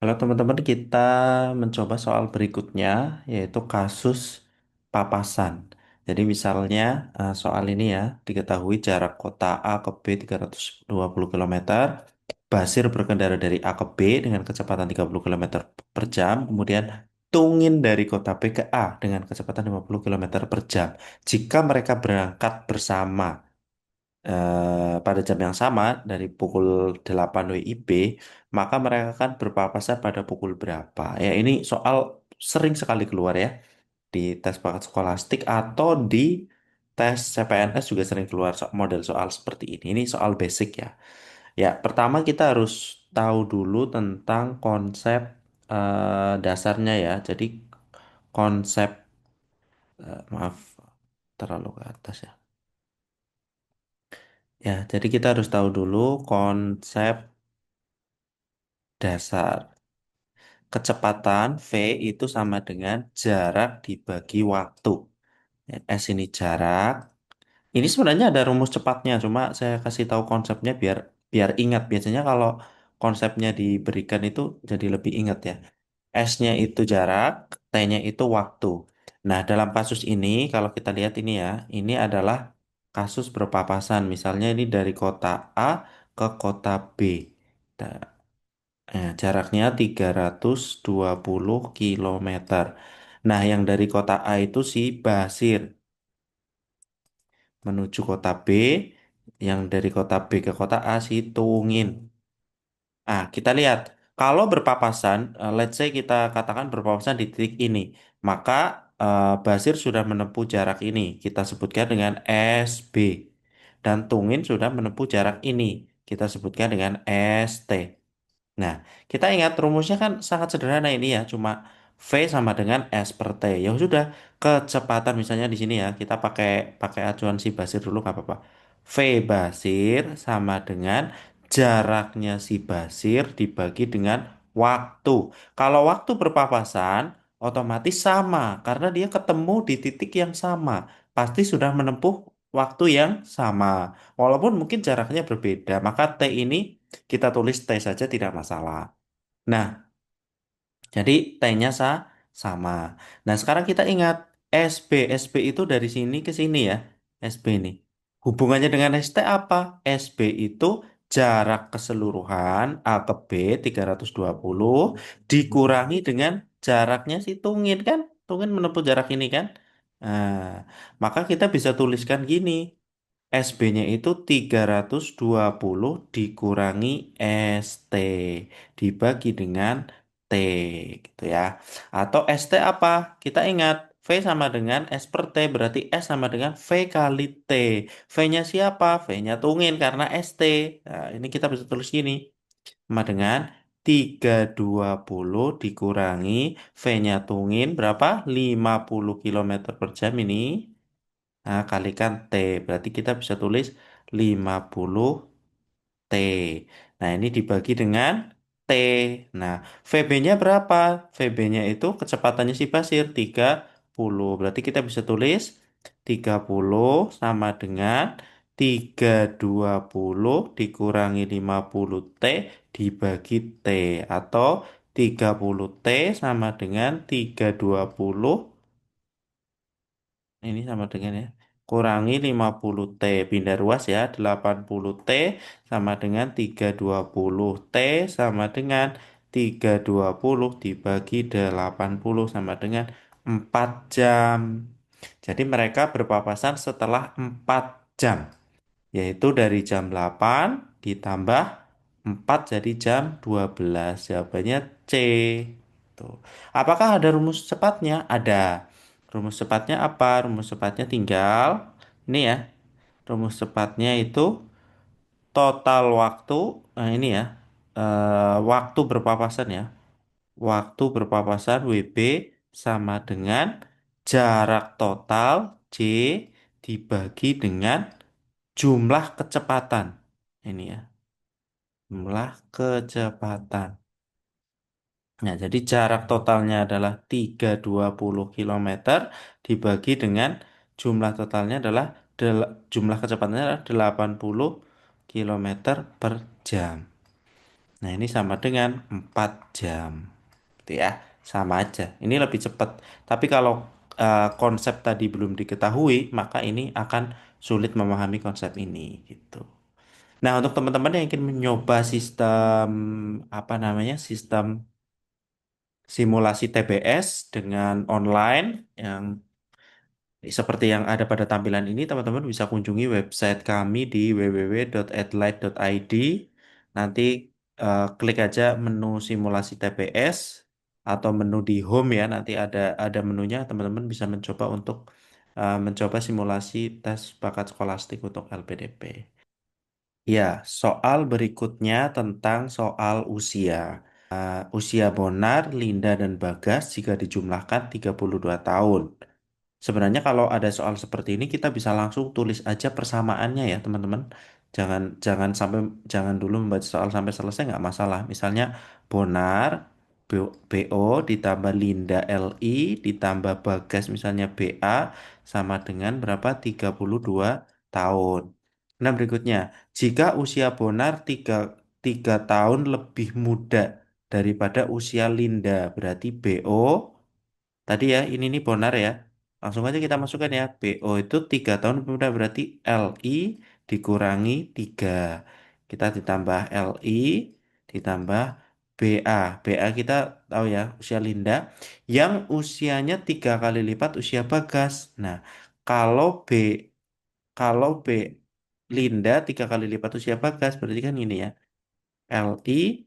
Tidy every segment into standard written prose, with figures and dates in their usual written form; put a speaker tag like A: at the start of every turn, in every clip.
A: Halo teman-teman, kita mencoba soal berikutnya, yaitu kasus papasan. Jadi misalnya soal ini ya, diketahui jarak kota A ke B 320 km, Basir berkendara dari A ke B dengan kecepatan 30 km per jam, kemudian Tungin dari kota B ke A dengan kecepatan 50 km per jam. Jika mereka berangkat bersama pada jam yang sama dari pukul 8 WIB, maka mereka akan berpapasan pada pukul berapa? Ya, ini soal sering sekali keluar ya di tes bakat skolastik atau di tes CPNS juga sering keluar model soal seperti ini. Ini soal basic ya. Ya, pertama kita harus tahu dulu tentang konsep dasarnya ya. Jadi konsep maaf terlalu ke atas ya. Ya, jadi kita harus tahu dulu konsep dasar. Kecepatan V itu sama dengan jarak dibagi waktu. Ya, S ini jarak. Ini sebenarnya ada rumus cepatnya, cuma saya kasih tahu konsepnya biar biar ingat. Biasanya kalau konsepnya diberikan itu jadi lebih ingat ya. S-nya itu jarak, T-nya itu waktu. Nah, dalam kasus ini, kalau kita lihat ini ya, ini adalah kasus berpapasan. Misalnya ini dari kota A ke kota B. Jaraknya 320 km. Nah, yang dari kota A itu si Basir menuju kota B, yang dari kota B ke kota A si Tungin. Kita lihat kalau berpapasan, let's say kita katakan berpapasan di titik ini, maka Basir sudah menempuh jarak ini, kita sebutkan dengan SB, dan Tungin sudah menempuh jarak ini, kita sebutkan dengan ST. Nah, kita ingat rumusnya kan sangat sederhana ini ya, cuma V sama dengan S per T. Ya sudah, kecepatan misalnya di sini ya, kita pakai pakai acuan si Basir dulu nggak apa-apa. V Basir sama dengan jaraknya si Basir dibagi dengan waktu. Kalau waktu berpapasan, otomatis sama karena dia ketemu di titik yang sama. Pasti sudah menempuh waktu yang sama. Walaupun mungkin jaraknya berbeda, maka T ini kita tulis T saja tidak masalah. Nah, jadi T-nya sama. Nah, sekarang kita ingat SB. SB itu dari sini ke sini ya. SB ini. Hubungannya dengan ST apa? SB itu jarak keseluruhan A ke B 320 dikurangi dengan jaraknya si Tungin kan? Tungin menempuh jarak ini kan? Nah, maka kita bisa tuliskan gini. SB-nya itu 320 dikurangi ST dibagi dengan T gitu ya. Atau ST apa? Kita ingat V sama dengan S per T berarti S sama dengan V kali T. V-nya siapa? V-nya Tungin karena ST. Nah, ini kita bisa tulis gini. Sama dengan 320 dikurangi V-nya Tungin berapa? 50 km per jam ini. Nah, kalikan T. Berarti kita bisa tulis 50 T. Nah, ini dibagi dengan T. Nah, VB-nya berapa? VB-nya itu kecepatannya si Basir 30. Berarti kita bisa tulis 30 sama dengan 320 dikurangi 50 T dibagi T. Atau 30 T sama dengan 320 ini sama dengan ya. Kurangi 50 T. Pindah ruas ya. 80 T sama dengan 320 T sama dengan 320 dibagi 80 sama dengan 4 jam. Jadi mereka berpapasan setelah 4 jam. Yaitu dari jam 8 ditambah 4 jadi jam 12. Jawabannya C. Tuh. Apakah ada rumus cepatnya? Ada. Rumus cepatnya apa? Rumus cepatnya tinggal ini ya. Rumus cepatnya itu total waktu. Nah ini ya. Waktu berpapasan ya. Waktu berpapasan WB sama dengan jarak total J dibagi dengan jumlah kecepatan. Ini ya. Jumlah kecepatan. Nah, jadi jarak totalnya adalah 320 km dibagi dengan jumlah totalnya adalah jumlah kecepatannya adalah 80 km per jam. Nah, ini sama dengan 4 jam. Gitu ya. Sama aja. Ini lebih cepat. Tapi kalau konsep tadi belum diketahui, maka ini akan sulit memahami konsep ini gitu. Nah, untuk teman-teman yang ingin mencoba sistem apa namanya? Sistem simulasi TBS dengan online yang seperti yang ada pada tampilan ini, teman-teman bisa kunjungi website kami di www.edlight.id. Nanti klik aja menu simulasi TPS atau menu di home ya. Nanti ada menunya, teman-teman bisa mencoba untuk mencoba simulasi tes bakat skolastik untuk LPDP. Ya, soal berikutnya tentang soal usia. Usia Bonar, Linda, dan Bagas jika dijumlahkan 32 tahun. Sebenarnya kalau ada soal seperti ini kita bisa langsung tulis aja persamaannya ya teman-teman. Jangan jangan sampai jangan dulu membaca soal sampai selesai nggak masalah. Misalnya Bonar BO ditambah Linda LI ditambah Bagas misalnya BA sama dengan berapa? 32 tahun. Nah berikutnya, jika usia Bonar 3 tahun lebih muda daripada usia Linda, berarti BO tadi ya, ini nih Bonar ya. Langsung aja kita masukkan ya. BO itu 3 tahun pemuda berarti LI dikurangi 3. Kita ditambah LI ditambah BA. BA kita tahu ya usia Linda yang usianya 3 kali lipat usia Bagas. Nah, kalau B kalau B Linda 3 kali lipat usia Bagas berarti kan ini ya. LI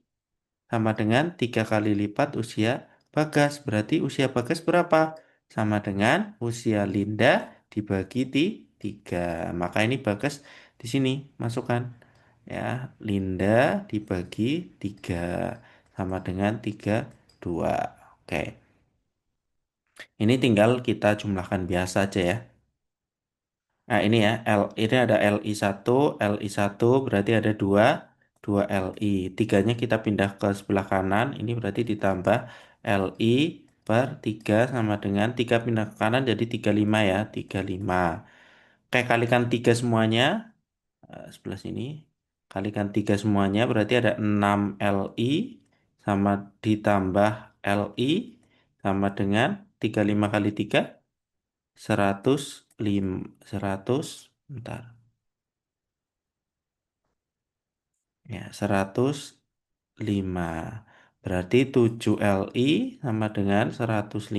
A: sama dengan 3 kali lipat usia Bagas. Berarti usia Bagas berapa? Sama dengan usia Linda dibagi 3. Maka ini Bagas di sini masukkan. Ya, Linda dibagi 3 sama dengan 32. Oke, ini tinggal kita jumlahkan biasa aja ya. Nah, ini ya, ini ada Li satu berarti ada 2 Li. Tiganya kita pindah ke sebelah kanan, ini berarti ditambah Li per 3 sama dengan 3 pindah ke kanan jadi 35 ya, 35. Oke, kalikan 3 semuanya, sebelah sini. Kalikan 3 semuanya berarti ada 6 Li sama ditambah Li sama dengan 35 kali 3 105 100 bentar ya 105 berarti 7 Li sama dengan 105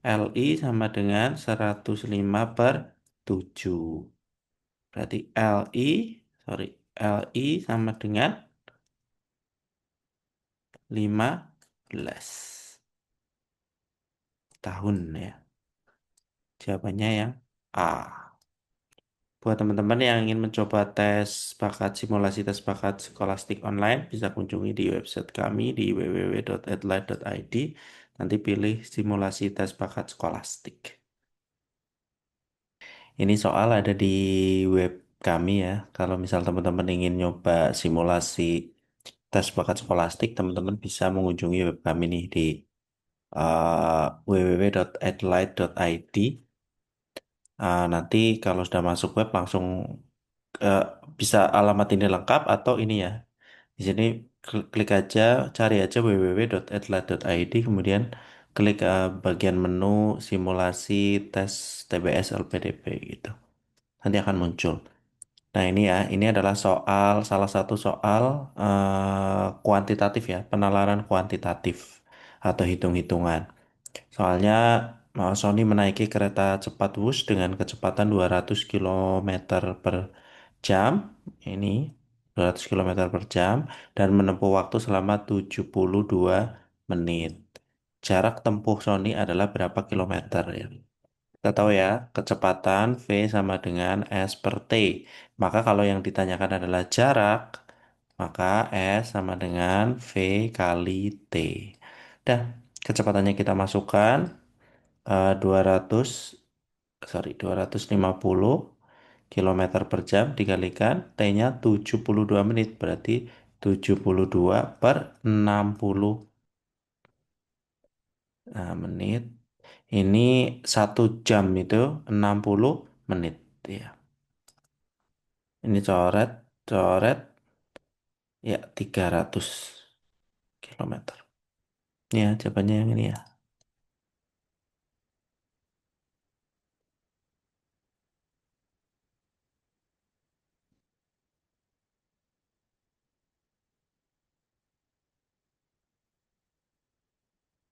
A: Li sama dengan 105 per 7 berarti sorry Li sama dengan 15 tahun ya jawabannya yang A. Buat teman-teman yang ingin mencoba tes bakat simulasi tes bakat skolastik online, bisa kunjungi di website kami di www.edlight.id. Nanti pilih simulasi tes bakat skolastik. Ini soal ada di web kami ya. Kalau misal teman-teman ingin nyoba simulasi tes bakat skolastik, teman-teman bisa mengunjungi web kami nih di www.edlight.id. Nanti kalau sudah masuk web langsung eh, bisa alamat ini lengkap atau ini ya. Di sini klik aja, cari aja www.edla.id, kemudian klik bagian menu simulasi tes TBS LPDP gitu. Nanti akan muncul. Nah ini ya, ini adalah salah satu soal kuantitatif ya, penalaran kuantitatif atau hitung-hitungan. Soalnya Sony menaiki kereta cepat Wus dengan kecepatan 200 kilometer per jam. Ini 200 kilometer per jam dan menempuh waktu selama 72 menit. Jarak tempuh Sony adalah berapa kilometer ya? Kita tahu ya, kecepatan V sama dengan S per T. Maka kalau yang ditanyakan adalah jarak, maka S sama dengan V kali T. Dan kecepatannya kita masukkan 200 250 kilometer per jam dikalikan T-nya 72 menit berarti 72 per 60 menit. Ini 1 jam itu 60 menit ya. Ini coret, coret. Ya, 300 kilometer. Ya, jawabannya yang ini ya.